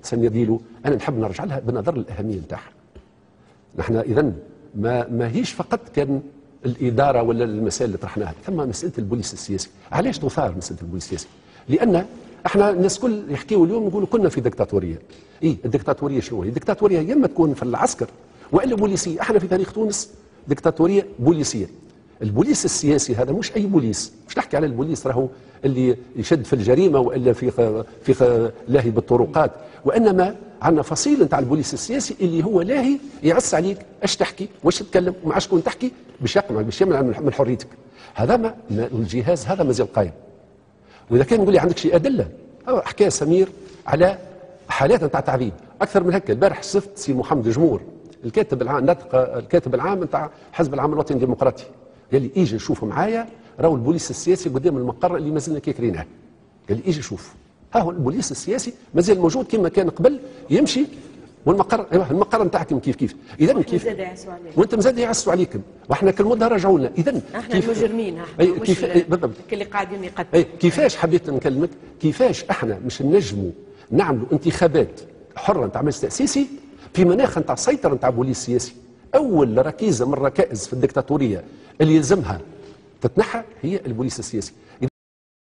سنديلو انا نحب نرجع لها بنظر الاهميه نتاعها. نحن اذا ما هيش فقط كان الاداره ولا المسائل اللي طرحناها، ثم مساله البوليس السياسي. علاش تثار مساله البوليس السياسي؟ لان احنا الناس الكل يحكيوا اليوم يقولوا كنا في ديكتاتوريه. الديكتاتوريه شنو هي؟ الديكتاتوريه يا اما تكون في العسكر والا بوليسيه. احنا في تاريخ تونس ديكتاتوريه بوليسيه. البوليس السياسي هذا مش اي بوليس، مش نحكي على البوليس راهو اللي يشد في الجريمه والا في لاهي بالطرقات، وانما عندنا فصيل نتاع البوليس السياسي اللي هو لاهي يعس عليك اش تحكي واش تتكلم ومع شكون تحكي باش يقمع باش يمنع من حريتك. هذا ما الجهاز هذا مازال قايم. واذا كان نقول لي عندك شي ادله، حكى سمير على حالات نتاع تعذيب اكثر من هكا. البارح صفت سي محمد جمهور الكاتب العام الكاتب العام نتاع حزب العمل الوطني الديمقراطي، قال لي ايجي شوف معايا راهو البوليس السياسي قدام المقر اللي مازلنا كاكرينه. قال لي ايجي شوف، ها هو البوليس السياسي مازال موجود كما كان قبل، يمشي والمقر ايوه المقر نتاعكم كيف اذا كيف وانت مازال يعسوا عليكم واحنا كل مده رجعوا لنا. اذا احنا المجرمين احنا كيف بالضبط اللي قاعدين يقتلوا. كيفاش حبيت نكلمك كيفاش احنا مش نجموا نعملوا انتخابات حره نتاع مجلس تاسيسي في مناخ نتاع سيطره نتاع بوليس سياسي. اول ركيزه من الركائز في الدكتاتوريه اللي يلزمها تتنحى هي البوليس السياسي.